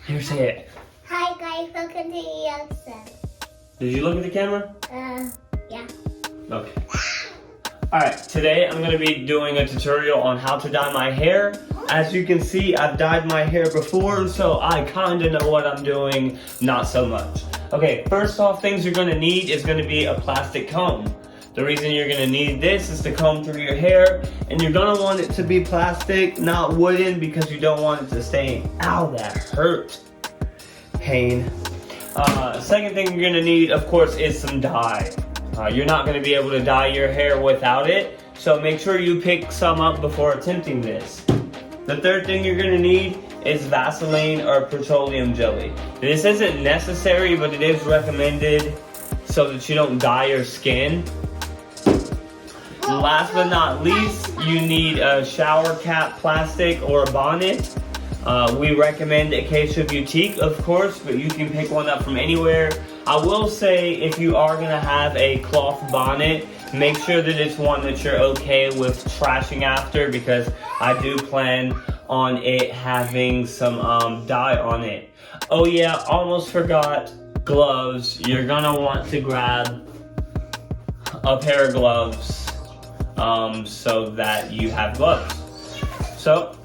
Here, say it. Hi guys, welcome to episode. Did you look at the camera? Yeah. Okay. Alright, today I'm going to be doing a tutorial on how to dye my hair. As you can see, I've dyed my hair before, so I kind of know what I'm doing, not so much. Okay, first off, things you're going to need is going to be a plastic comb. The reason you're going to need this is to comb through your hair, and you're going to want it to be plastic, not wooden, because you don't want it to stain. Ow, that hurt. Pain. Second thing you're going to need, of course, is some dye. You're not going to be able to dye your hair without it, so make sure you pick some up before attempting this. The third thing you're going to need is Vaseline or petroleum jelly. This isn't necessary, but it is recommended so that you don't dye your skin. Last but not least, you need a shower cap plastic or a bonnet. We recommend Acacia Boutique, of course, but you can pick one up from anywhere. I will say, if you are going to have a cloth bonnet, make sure that it's one that you're okay with trashing after, because I do plan on it having some dye on it. Oh yeah, almost forgot, gloves. You're going to want to grab a pair of gloves so that you have gloves. So,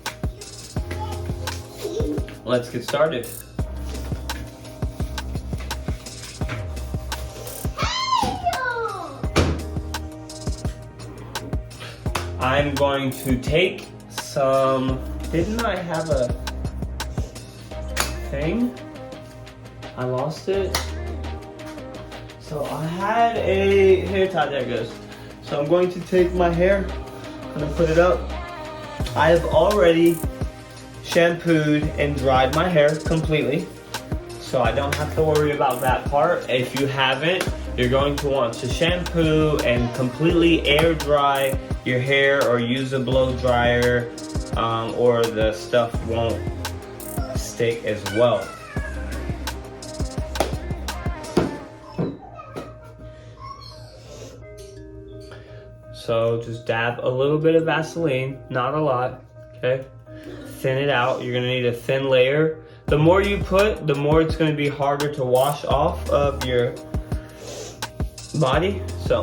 let's get started. I'm going to take some, didn't I have a thing? I lost it. So I had a hair tie, there it goes. So I'm going to take my hair, I'm gonna put it up. I have already shampooed and dried my hair completely, so I don't have to worry about that part. If you haven't, you're going to want to shampoo and completely air dry your hair, or use a blow dryer, or the stuff won't stick as well. So just dab a little bit of Vaseline, not a lot, okay? Thin it out. You're gonna need a thin layer. The more you put, the more it's gonna be harder to wash off of your body. So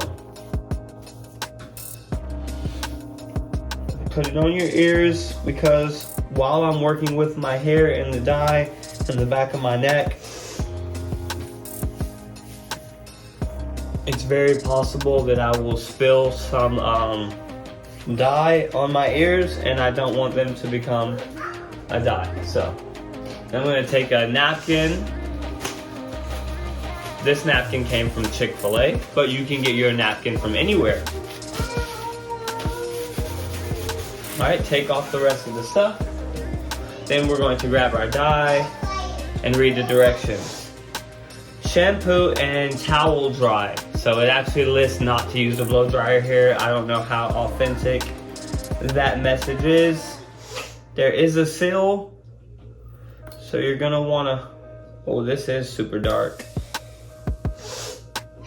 put it on your ears, because while I'm working with my hair in the dye in the back of my neck, it's very possible that I will spill some dye on my ears, and I don't want them to become a dye. So I'm going to take a napkin. This napkin came from Chick-fil-A, but you can get your napkin from anywhere. Alright, take off the rest of the stuff. Then we're going to grab our dye and read the directions. Shampoo and towel dry. So it actually lists not to use a blow dryer here. I don't know how authentic that message is. There is a seal, so you're gonna wanna, oh, this is super dark.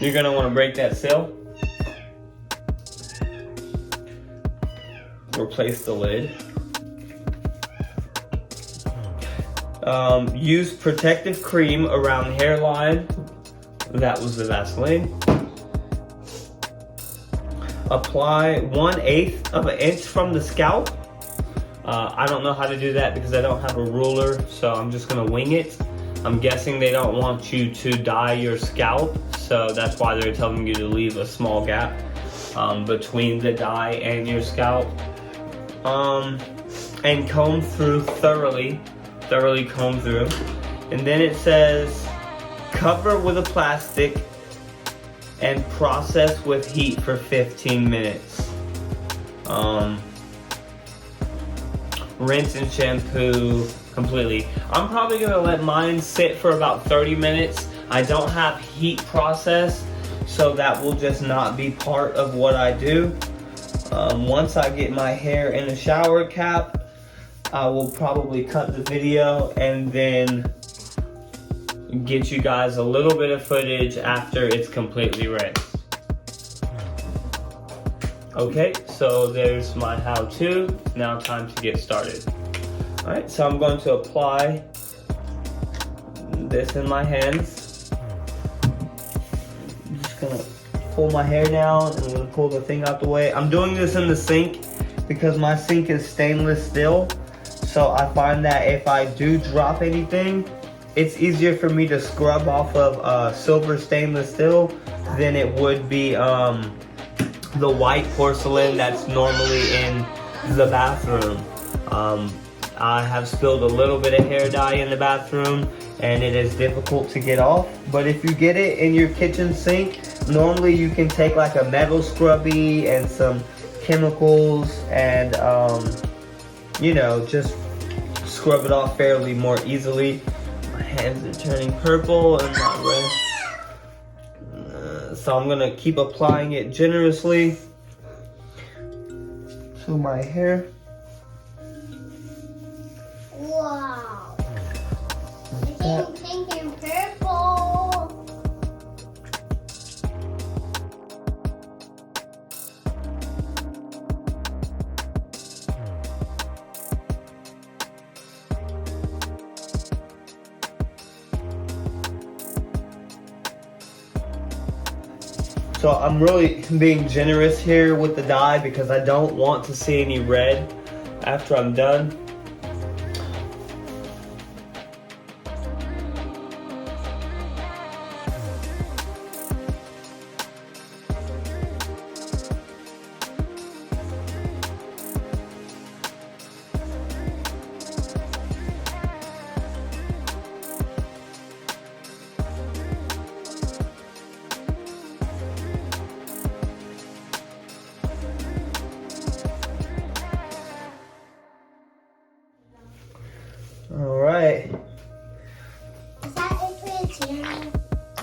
You're gonna wanna break that seal. Replace the lid. Use protective cream around hairline. That was the Vaseline. Apply 1/8 of an inch from the scalp. I don't know how to do that because I don't have a ruler, so I'm just gonna wing it. I'm guessing they don't want you to dye your scalp, so that's why they're telling you to leave a small gap between the dye and your scalp. And comb through thoroughly comb through. And then it says, cover with a plastic and process with heat for 15 minutes. Rinse and shampoo completely. I'm probably gonna let mine sit for about 30 minutes. I don't have heat process, so that will just not be part of what I do. Once I get my hair in a shower cap, I will probably cut the video and then get you guys a little bit of footage after it's completely rinsed. Okay, so there's my how-to. Now time to get started. Alright, so I'm going to apply this in my hands. I'm just gonna pull my hair down and I'm gonna pull the thing out the way. I'm doing this in the sink because my sink is stainless steel. So I find that if I do drop anything, it's easier for me to scrub off of silver stainless steel than it would be the white porcelain that's normally in the bathroom. I have spilled a little bit of hair dye in the bathroom and it is difficult to get off. But if you get it in your kitchen sink, normally you can take like a metal scrubby and some chemicals and you know, just scrub it off fairly more easily. My hands are turning purple and not red. So I'm gonna keep applying it generously to my hair. Wow. It's pink and purple. So I'm really being generous here with the dye because I don't want to see any red after I'm done. All right. Is that it for the tutorial?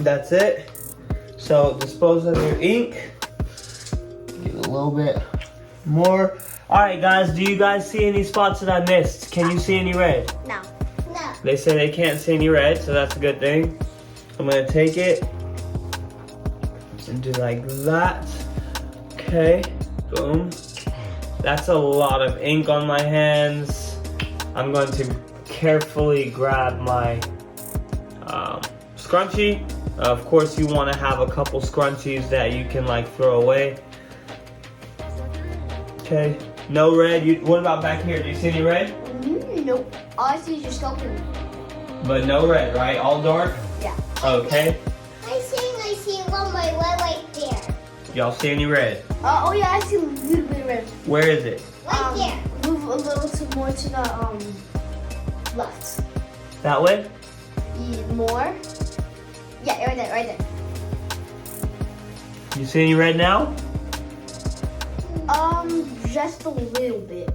That's it. So dispose of your ink. Get a little bit more. All right, guys. Do you guys see any spots that I missed? Can you see any red? No. No. They say they can't see any red, so that's a good thing. I'm gonna take it and do like that. Okay. Boom. That's a lot of ink on my hands. I'm going to carefully grab my scrunchie. Of course, you want to have a couple scrunchies that you can like throw away. Okay, no red. What about back here? Do you see any red? Nope. All I see is your sculpting. But no red, right? All dark? Yeah. Okay. I see one by red right there. Y'all see any red? Oh yeah, I see a little bit of red. Where is it? Right there. Move a little more to the left. That way? More. Yeah, right there, right there. You see any red now? Just a little bit.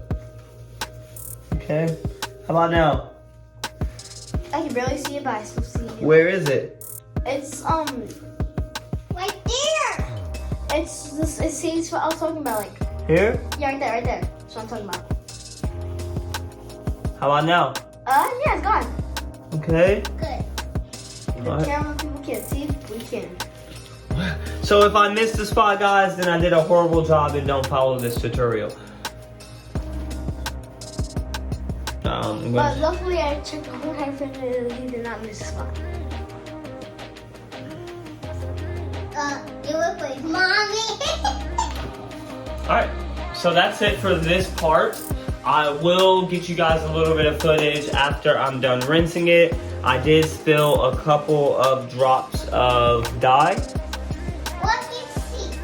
Okay. How about now? I can barely see it, but I still see it. Where is it? It's right there. It's this. It seems what I was talking about, like. Here? Yeah, right there, right there. That's what I'm talking about. How about now? Yeah, it's gone. Okay. Good. The Alright. camera people can't see. We can. So if I missed a spot, guys, then I did a horrible job and don't follow this tutorial. But luckily, I checked the whole time frame and he did not miss a spot. You look like mommy. Alright, so that's it for this part. I will get you guys a little bit of footage after I'm done rinsing it. I did spill a couple of drops of dye. What do you see?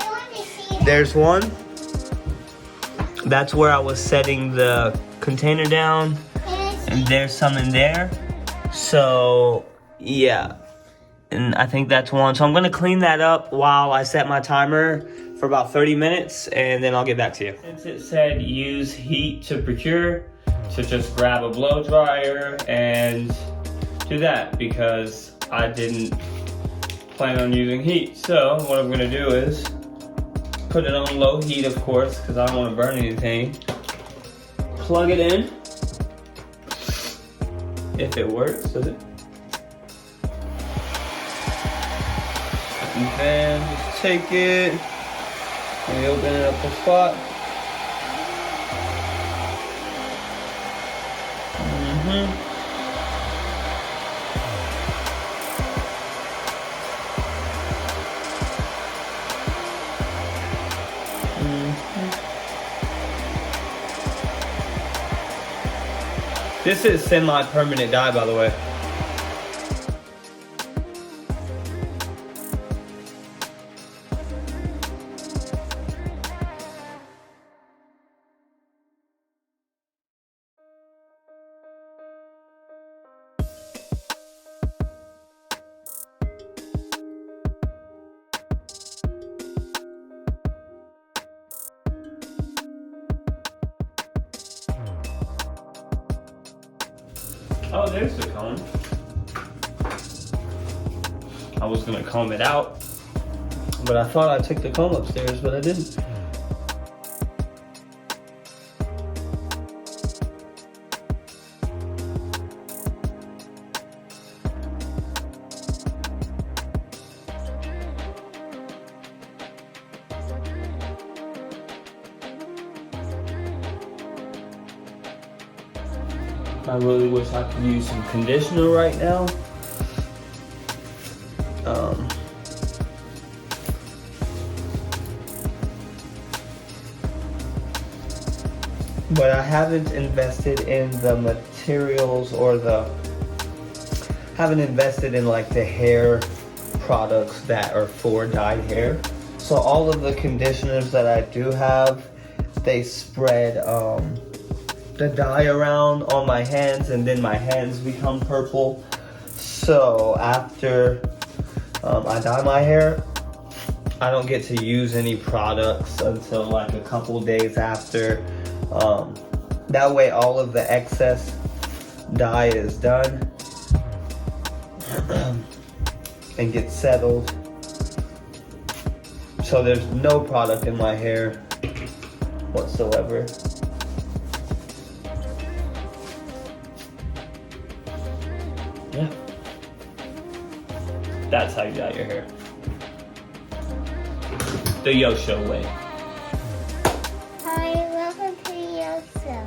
I want to see that. There's one. That's where I was setting the container down. And there's some in there. So, yeah. And I think that's one. So I'm gonna clean that up while I set my timer for about 30 minutes and then I'll get back to you. Since it said use heat to procure, to just grab a blow dryer and do that because I didn't plan on using heat. So what I'm gonna do is put it on low heat, of course, because I don't want to burn anything. Plug it in. If it works, does it? And then just take it and open it up a spot. This is semi-permanent dye, by the way. Oh, there's the comb. I was gonna comb it out, but I thought I took the comb upstairs, but I didn't. I really wish I could use some conditioner right now. But I haven't invested in the materials or haven't invested in like the hair products that are for dyed hair. So all of the conditioners that I do have, they spread the dye around on my hands, and then my hands become purple. So after I dye my hair, I don't get to use any products until like a couple days after. That way all of the excess dye is done and gets settled. So there's no product in my hair whatsoever. Yeah. That's how you dye your hair. The Yosho way. Hi, welcome to Yoso.